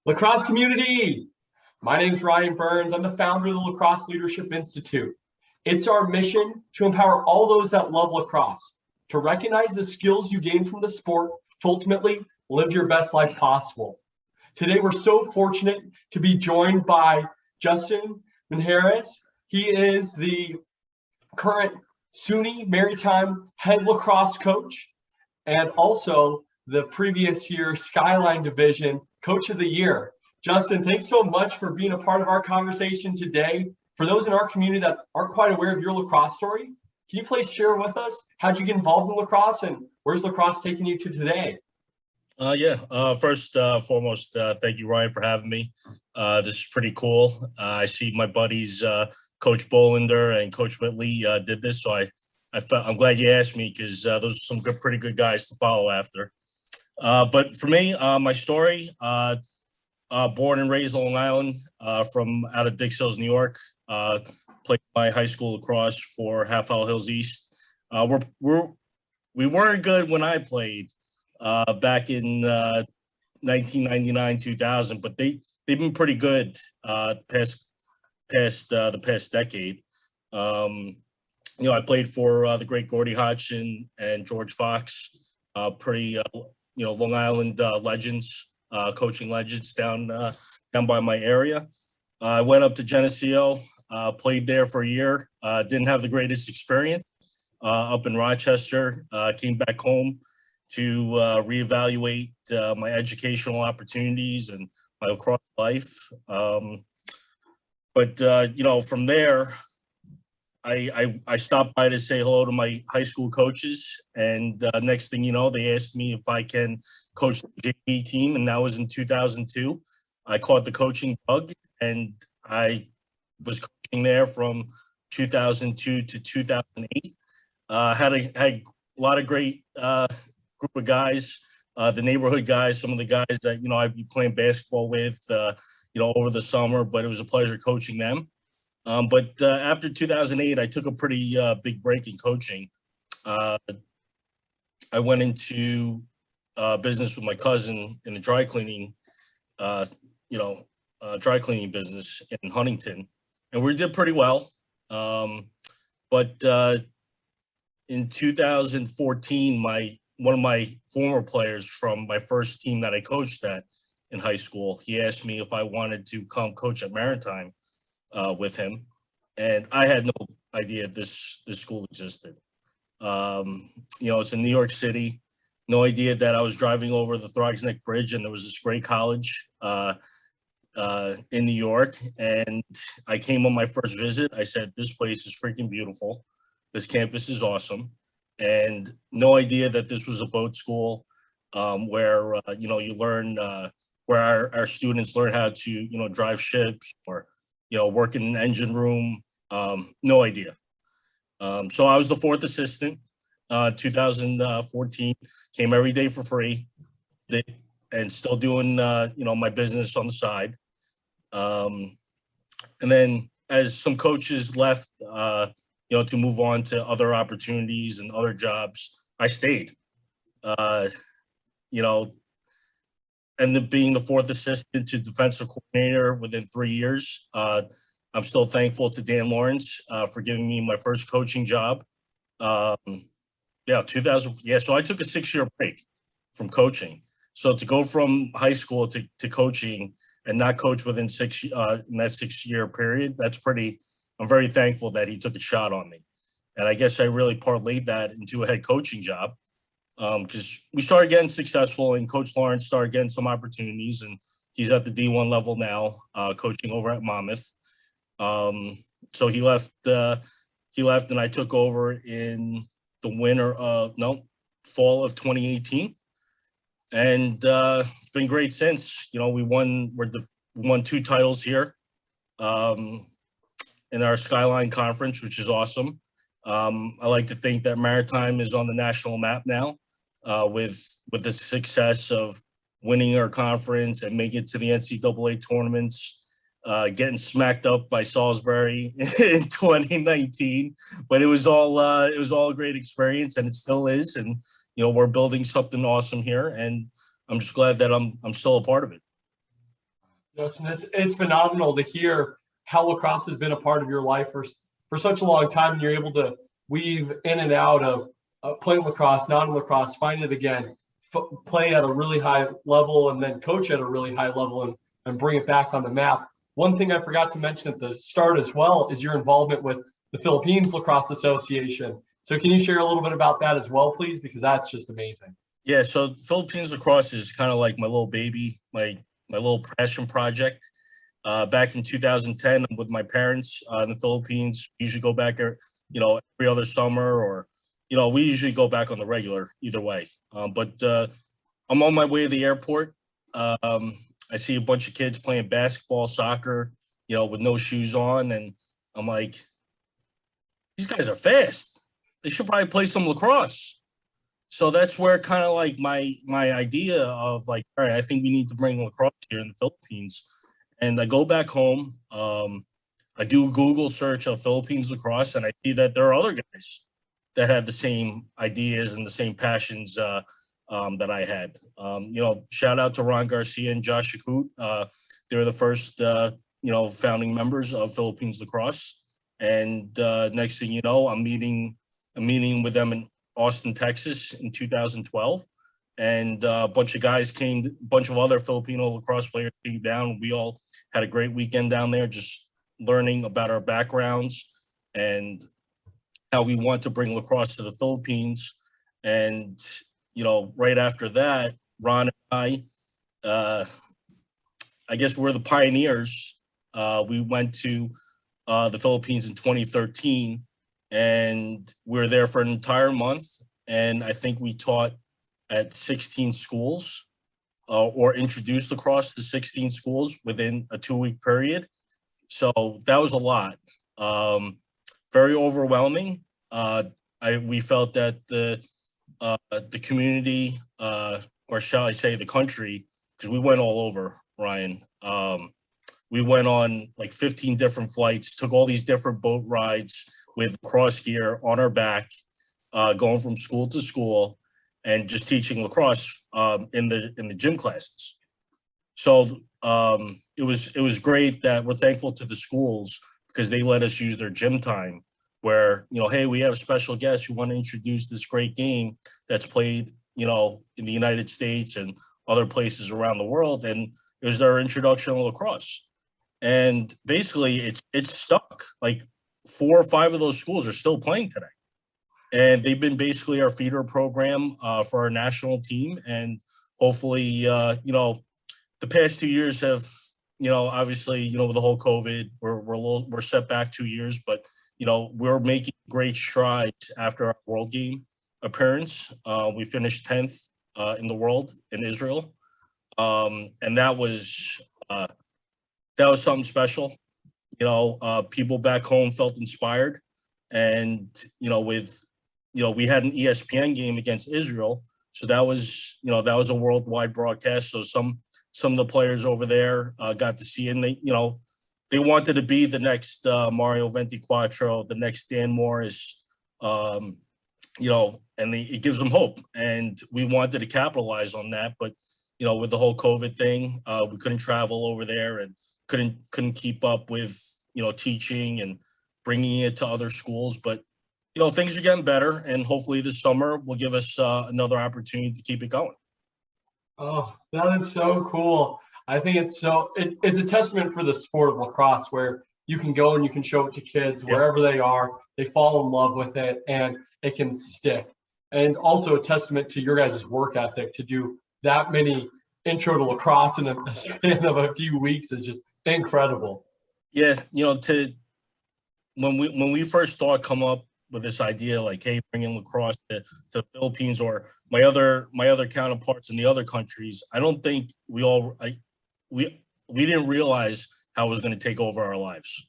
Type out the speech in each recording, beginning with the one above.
Lacrosse community, my name's Ryan Berns. I'm the founder of the Lacrosse Leadership Institute. It's our mission to empower all those that love lacrosse, to recognize the skills you gain from the sport, to ultimately live your best life possible. Today, we're so fortunate to be joined by Justin Manjares. He is the current SUNY Maritime head lacrosse coach and also the previous year Skyline Division Coach of the Year. Justin, thanks so much for being a part of our conversation today. For those in our community that aren't quite aware of your lacrosse story, can you please share with us how'd you get involved in lacrosse and where's lacrosse taking you to today? First, foremost, thank you, Ryan, for having me. This is pretty cool. I see my buddies, Coach Bolander and Coach Whitley, did this, so I'm glad you asked me because those are some pretty good guys to follow after. But for me, my story, born and raised on Long Island, from out of Dix Hills, New York. Played my high school lacrosse for Half Isle Hills East. We weren't good when I played back in 1999, 2000, but they've been pretty good the past decade. I played for the great Gordy Hodgson and George Fox, pretty Long Island legends, coaching legends down by my area. I went up to Geneseo, played there for a year. Didn't have the greatest experience up in Rochester. Came back home to reevaluate my educational opportunities and my lacrosse life. From there, I stopped by to say hello to my high school coaches, and next thing you know, they asked me if I can coach the JV team, and that was in 2002. I caught the coaching bug, and I was coaching there from 2002 to 2008. Had a lot of great group of guys, the neighborhood guys, some of the guys that I'd be playing basketball with, over the summer. But it was a pleasure coaching them. But after 2008, I took a pretty big break in coaching. I went into business with my cousin in a dry cleaning business in Huntington, and we did pretty well. But in 2014, one of my former players from my first team that I coached at in high school, he asked me if I wanted to come coach at Maritime with him, and I had no idea this school existed. It's in New York City. No idea that I was driving over the Throgs Neck Bridge and there was this great college in New York. And I came on my first visit. I said, "This place is freaking beautiful. This campus is awesome." And no idea that this was a boat school where you learn where our students learn how to drive ships or work in an engine room. No idea. So I was the fourth assistant. 2014, came every day for free, and still doing my business on the side. And then as some coaches left, to move on to other opportunities and other jobs, I stayed. Ended up being the fourth assistant to defensive coordinator within 3 years. I'm still thankful to Dan Lawrence for giving me my first coaching job. So I took a 6-year break from coaching. So to go from high school to coaching and not coach within in that 6-year period, I'm very thankful that he took a shot on me. And I guess I really parlayed that into a head coaching job, because we started getting successful and Coach Lawrence started getting some opportunities, and he's at the D1 level now, coaching over at Monmouth. So he left and I took over in the fall of 2018. And it's been great since. We won 2 titles here in our Skyline Conference, which is awesome. I like to think that Maritime is on the national map now, with the success of winning our conference and making it to the NCAA tournaments, getting smacked up by Salisbury in 2019. But it was all a great experience, and it still is. And we're building something awesome here, and I'm just glad that I'm still a part of it. Justin, it's phenomenal to hear how lacrosse has been a part of your life for such a long time, and you're able to weave in and out of playing lacrosse, non-lacrosse, find it again, play at a really high level, and then coach at a really high level, and bring it back on the map. One thing I forgot to mention at the start as well is your involvement with the Philippines Lacrosse Association. So can you share a little bit about that as well, please? Because that's just amazing. Yeah, so Philippines Lacrosse is kind of like my little baby, my little passion project. Back in 2010, I'm with my parents in the Philippines. We usually go back there, every other summer, or we usually go back on the regular either way. But I'm on my way to the airport. I see a bunch of kids playing basketball, soccer, with no shoes on, and I'm like, these guys are fast. They should probably play some lacrosse. So that's where kind of like my idea of like, all right, I think we need to bring lacrosse here in the Philippines. And I go back home. I do a Google search of Philippines lacrosse, and I see that there are other guys that have the same ideas and the same passions that I had. Shout out to Ron Garcia and Josh Shakut. They were the first, founding members of Philippines lacrosse. And next thing you know, I'm meeting with them in Austin, Texas in 2012. And a bunch of guys came, a bunch of other Filipino lacrosse players came down. We all had a great weekend down there, just learning about our backgrounds and how we want to bring lacrosse to the Philippines. And, right after that, Ron and I guess we're the pioneers. We went to the Philippines in 2013, and we were there for an entire month. And I think we taught at 16 schools or introduced lacrosse to 16 schools within a 2-week period. So that was a lot. Very overwhelming. We felt that the community, or shall I say the country, because we went all over, Ryan. We went on like 15 different flights, took all these different boat rides with lacrosse gear on our back, going from school to school, and just teaching lacrosse in the gym classes. So it was great that we're thankful to the schools because they let us use their gym time where, hey, we have special guests who want to introduce this great game that's played, in the United States and other places around the world. And it was their introduction to lacrosse. And basically it's stuck. Like 4 or 5 of those schools are still playing today. And they've been basically our feeder program for our national team. And hopefully, the past 2 years have, obviously, with the whole COVID, we're set back 2 years, but, we're making great strides after our World Game appearance. We finished 10th in the world in Israel. And that was something special. People back home felt inspired. And, we had an ESPN game against Israel. So that was a worldwide broadcast. So some of the players over there got to see, and they wanted to be the next Mario Ventiquatro, the next Dan Morris, and it gives them hope. And we wanted to capitalize on that. But, with the whole COVID thing, we couldn't travel over there and couldn't keep up with, teaching and bringing it to other schools. But, things are getting better, and hopefully this summer will give us another opportunity to keep it going. Oh, that is so cool. I think it's a testament for the sport of lacrosse where you can go and you can show it to kids wherever they are. They fall in love with it and it can stick. And also a testament to your guys' work ethic to do that many intro to lacrosse in a span of a few weeks is just incredible. Yeah, when we first started come up with this idea, like, hey, bringing lacrosse to the Philippines or my other counterparts in the other countries, I don't think we didn't realize how it was going to take over our lives.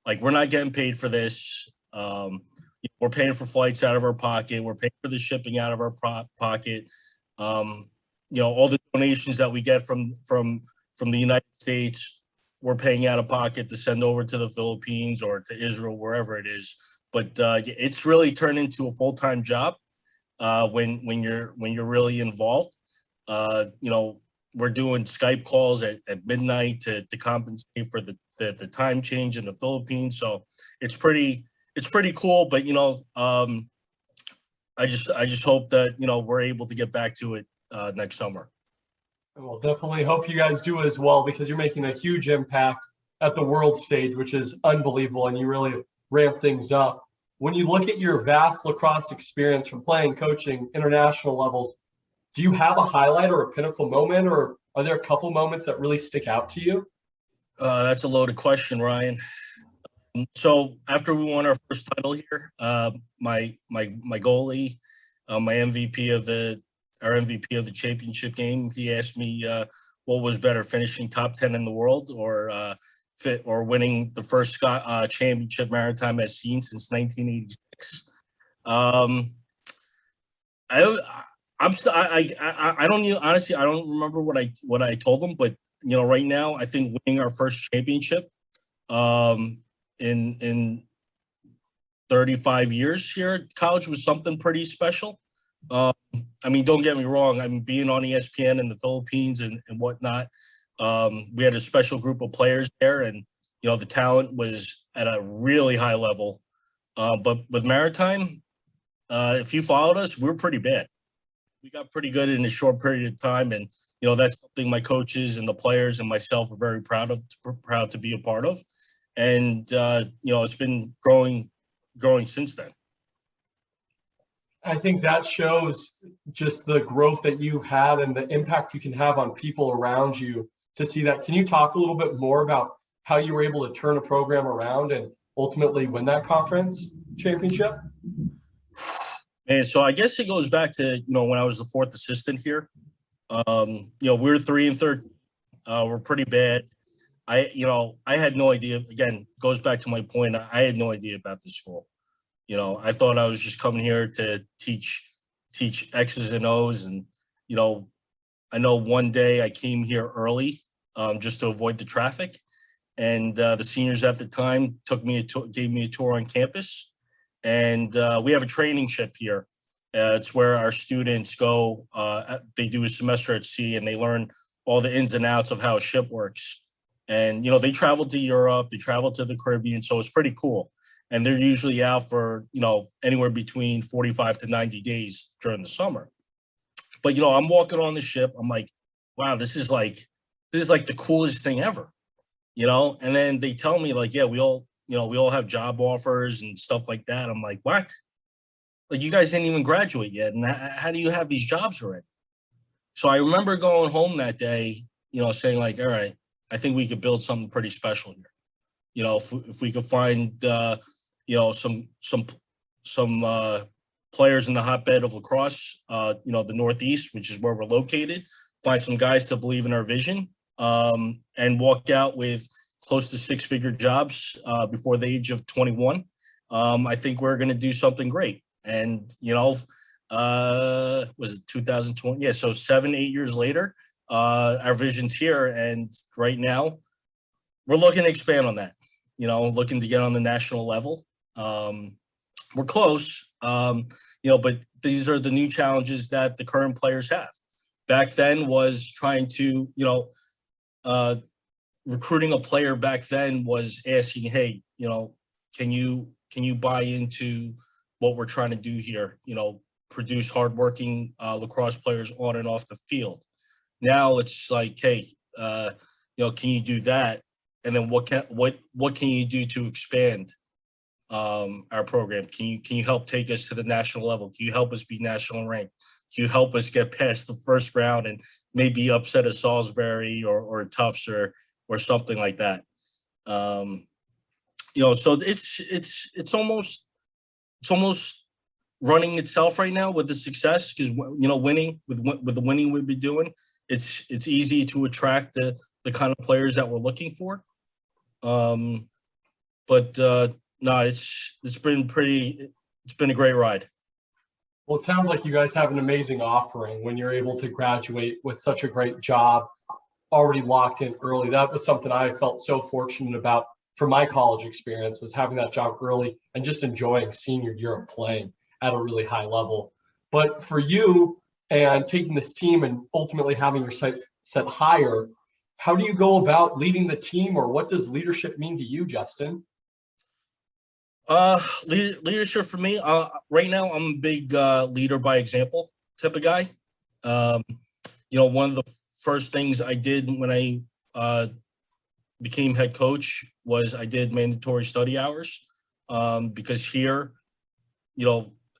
Like, we're not getting paid for this. We're paying for flights out of our pocket. We're paying for the shipping out of our pocket. All the donations that we get from the United States, we're paying out of pocket to send over to the Philippines or to Israel, wherever it is. But it's really turned into a full-time job when you're really involved. we're doing Skype calls at midnight to compensate for the time change in the Philippines. So it's pretty cool. But I just hope that we're able to get back to it next summer. Well, definitely hope you guys do as well, because you're making a huge impact at the world stage, which is unbelievable, and you really ramp things up. When you look at your vast lacrosse experience from playing, coaching, international levels, do you have a highlight or a pinnacle moment, or are there a couple moments that really stick out to you? That's a loaded question, Ryan. So after we won our first title here, my goalie, my MVP of the championship game, he asked me what was better, finishing top 10 in the world or winning the first championship Maritime has seen since 1986. I don't honestly, I don't remember what I told them, but right now I think winning our first championship in 35 years here at college was something pretty special. I mean, don't get me wrong. I mean, being on ESPN in the Philippines and whatnot, we had a special group of players there, and the talent was at a really high level. But with Maritime, if you followed us, we were pretty bad. We got pretty good in a short period of time, and that's something my coaches and the players and myself are very proud to be a part of. And it's been growing since then. I think that shows just the growth that you've had and the impact you can have on people around you to see that. Can you talk a little bit more about how you were able to turn a program around and ultimately win that conference championship? And so I guess it goes back to, when I was the fourth assistant here. We were 3-13. We're pretty bad. I had no idea. Again, goes back to my point. I had no idea about this school. I thought I was just coming here to teach X's and O's. And, I know one day I came here early just to avoid the traffic. And the seniors at the time gave me a tour on campus. And we have a training ship here. It's where our students go. They do a semester at sea, and they learn all the ins and outs of how a ship works. And, they travel to Europe, they travel to the Caribbean. So it's pretty cool. And they're usually out for, anywhere between 45 to 90 days during the summer. But, I'm walking on the ship. I'm like, wow, this is like the coolest thing ever, And then they tell me like, yeah, we all have job offers and stuff like that. I'm like, what? Like, you guys didn't even graduate yet. And how do you have these jobs already? So I remember going home that day, saying like, all right, I think we could build something pretty special here. If we could find, some players in the hotbed of lacrosse, the Northeast, which is where we're located, find some guys to believe in our vision, and walk out with close to six-figure jobs before the age of 21. I think we're going to do something great. And, was it 2020? Yeah, so 7-8 years later, our vision's here. And right now, we're looking to expand on that, looking to get on the national level. We're close, but these are the new challenges that the current players have. Back then was trying to, recruiting a player back then was asking, hey, can you buy into what we're trying to do here? Produce hardworking lacrosse players on and off the field. Now it's like, hey, can you do that? And then what can you do to expand our program? Can you help take us to the national level? Can you help us be national ranked? Can you help us get past the first round and maybe upset a Salisbury or a Tufts or something like that? So it's almost running itself right now with the success, because winning with the winning we've been doing, it's easy to attract the kind of players that we're looking for. But no, it's been a great ride. Well, it sounds like you guys have an amazing offering when you're able to graduate with such a great job already locked in early. That was something I felt so fortunate about for my college experience, was having that job early and just enjoying senior year of playing at a really high level. But for you, and taking this team and ultimately having your sights set higher. How do you go about leading the team, or what does leadership mean to you, Justin? Leadership for me, right now, I'm a big leader by example type of guy. Um, one of the first things I did when I became head coach was I did mandatory study hours, because here,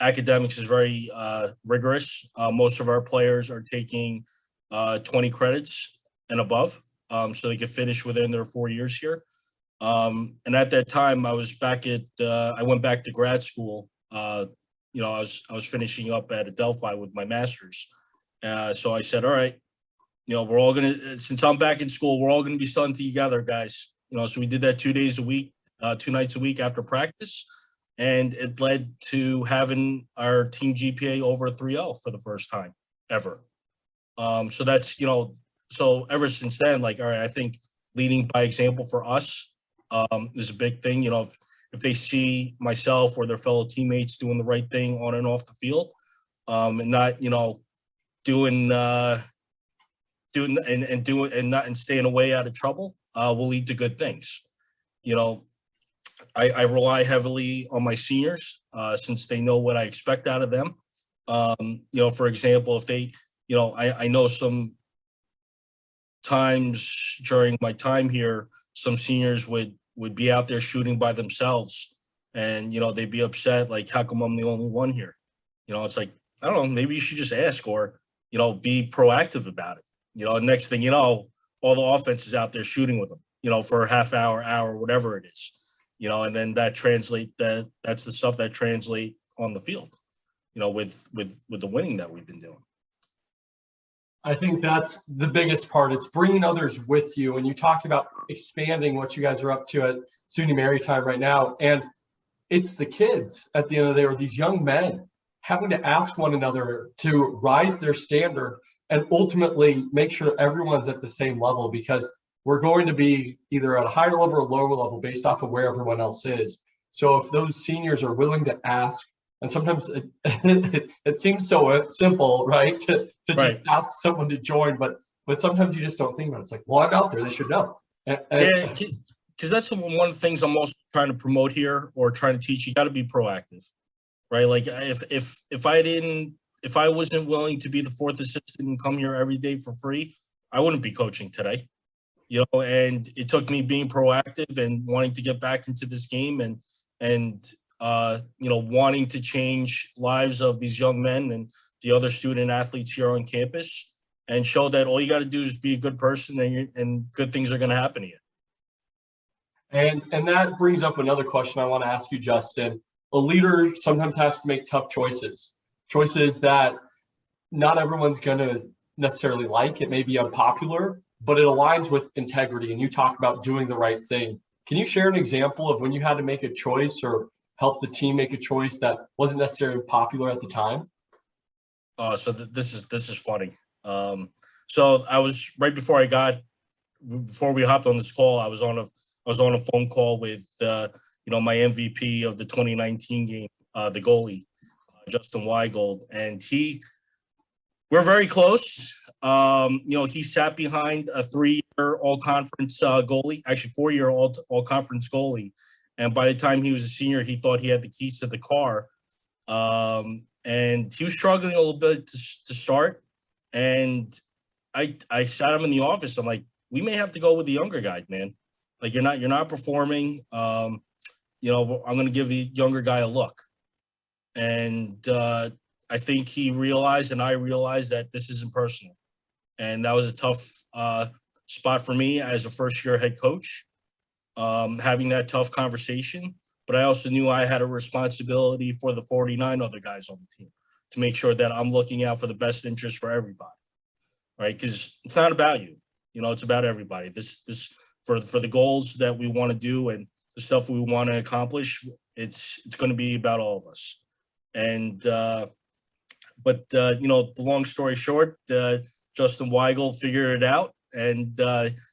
academics is very rigorous. Most of our players are taking 20 credits and above, so they can finish within their 4 years here. And at that time, I was I went back to grad school. I was finishing up at Adelphi with my master's. So I said, all right, we're all since I'm back in school, we're all gonna be studying together, guys. So we did that 2 days a week, 2 nights a week after practice. And it led to having our team GPA over 3.0 for the first time ever. So that's, so ever since then, like, all right, I think leading by example for us is a big thing. If they see myself or their fellow teammates doing the right thing on and off the field, and not, doing and staying away out of trouble, will lead to good things. I rely heavily on my seniors, since they know what I expect out of them. For example, if they, I know some times during my time here, some seniors would be out there shooting by themselves, and, they'd be upset, like, how come I'm the only one here? It's like, I don't know, maybe you should just ask, or, be proactive about it. Next thing you know, all the offense is out there shooting with them, for a half hour, whatever it is. And then that's the stuff that translate on the field, with the winning that we've been doing. I think that's the biggest part. It's bringing others with you. And you talked about expanding what you guys are up to at SUNY Maritime right now. And it's the kids at the end of the day, or these young men, having to ask one another to rise their standard and ultimately make sure everyone's at the same level, because we're going to be either at a higher level or lower level based off of where everyone else is. So if those seniors are willing to ask, and sometimes it seems so simple, right? To Right. just ask someone to join, but sometimes you just don't think about it. It's like, well, I'm out there, they should know. Yeah, because that's one of the things I'm also trying to promote here, or trying to teach. You got to be proactive, right? Like, if I wasn't willing to be the fourth assistant and come here every day for free, I wouldn't be coaching today. And it took me being proactive and wanting to get back into this game, and wanting to change lives of these young men and the other student athletes here on campus, and show that all you got to do is be a good person, and good things are going to happen to you. And that brings up another question I want to ask you, Justin. A leader sometimes has to make tough choices that not everyone's going to necessarily like. It may be unpopular, but it aligns with integrity. And you talk about doing the right thing. Can you share an example of when you had to make a choice or help the team make a choice that wasn't necessarily popular at the time? So this is funny. So I was right before we hopped on this call, I was on a phone call with my MVP of the 2019 game, the goalie, Justin Weigold, and we're very close. He sat behind a 3-year all-conference goalie, actually 4-year all-conference goalie. And by the time he was a senior, he thought he had the keys to the car. And he was struggling a little bit to start. And I sat him in the office. I'm like, we may have to go with the younger guy, man. Like, you're not performing. I'm going to give the younger guy a look. And I think he realized, and I realized, that this isn't personal. And that was a tough spot for me as a first-year head coach, having that tough conversation. But I also knew I had a responsibility for the 49 other guys on the team to make sure that I'm looking out for the best interest for everybody, right? Because it's not about you. It's about everybody. This for the goals that we want to do and the stuff we want to accomplish, it's going to be about all of us. And but the long story short, Justin Weigel figured it out, and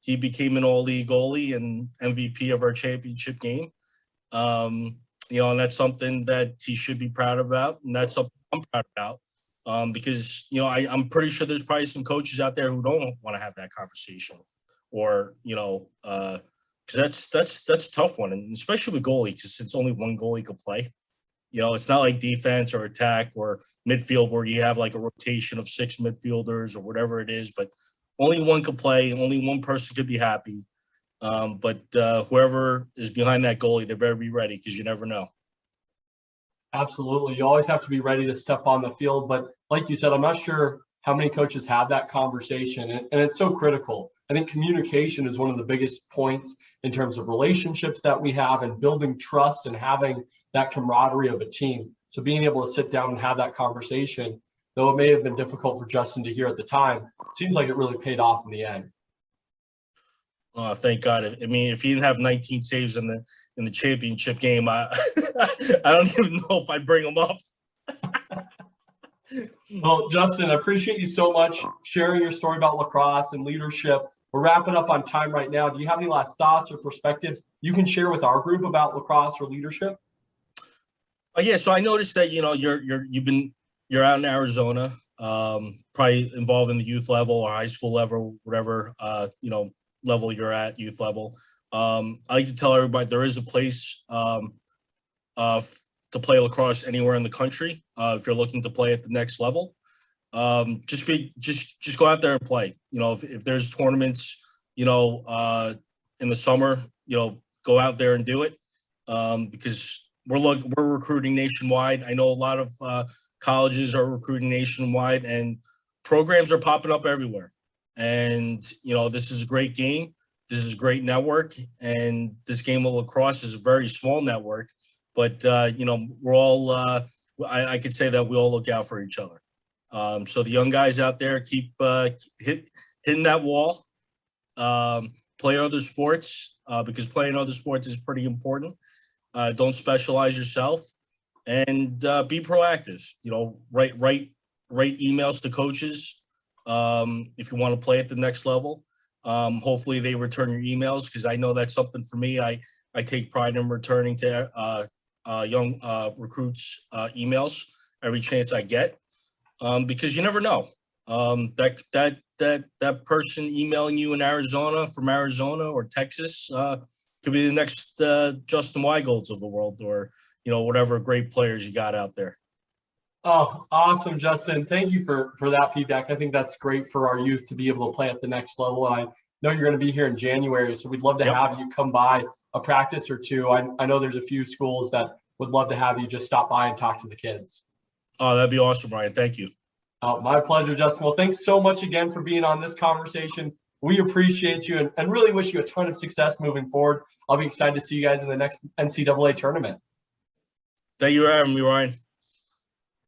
he became an all-league goalie and MVP of our championship game. And that's something that he should be proud about, and that's something I'm proud about. Because, I'm pretty sure there's probably some coaches out there who don't want to have that conversation, or, because that's a tough one, and especially with goalie, because it's only one goalie could play. It's not like defense or attack or midfield where you have like a rotation of 6 midfielders or whatever it is, but only one could play, only one person could be happy. But whoever is behind that goalie, they better be ready, because you never know. Absolutely. You always have to be ready to step on the field. But like you said, I'm not sure how many coaches have that conversation. And it's so critical. I think communication is one of the biggest points in terms of relationships that we have and building trust and having that camaraderie of a team. So being able to sit down and have that conversation, though it may have been difficult for Justin to hear at the time, it seems like it really paid off in the end. Oh, thank God. I mean, if he didn't have 19 saves in the championship game, I I don't even know if I'd bring him up. Well, Justin, I appreciate you so much sharing your story about lacrosse and leadership. We're wrapping up on time right now. Do you have any last thoughts or perspectives you can share with our group about lacrosse or leadership? Yeah, so I noticed that you're out in Arizona, probably involved in the youth level or high school level, whatever level you're at, youth level. I like to tell everybody there is a place to play lacrosse anywhere in the country. If you're looking to play at the next level, just go out there and play. If there's tournaments, in the summer, go out there and do it, because we're recruiting nationwide. I know a lot of colleges are recruiting nationwide, and programs are popping up everywhere. And this is a great game. This is a great network, and this game of lacrosse is a very small network. But we're all. I could say that we all look out for each other. So the young guys out there, keep hitting that wall. Play other sports, because playing other sports is pretty important. Don't specialize yourself, and be proactive. Write emails to coaches if you want to play at the next level. Hopefully they return your emails, because I know that's something for me. I take pride in returning to young recruits emails every chance I get, because you never know. That person emailing you in Arizona, from Arizona or Texas, could be the next Justin Weigolds of the world, or whatever great players you got out there. Oh, awesome, Justin. Thank you for that feedback. I think that's great for our youth to be able to play at the next level. And I know you're going to be here in January, so we'd love to have you come by a practice or two. I know there's a few schools that would love to have you just stop by and talk to the kids. Oh, that'd be awesome, Ryan. Thank you. My pleasure, Justin. Well, thanks so much again for being on this conversation. We appreciate you and really wish you a ton of success moving forward. I'll be excited to see you guys in the next NCAA tournament. Thank you for having me, Ryan.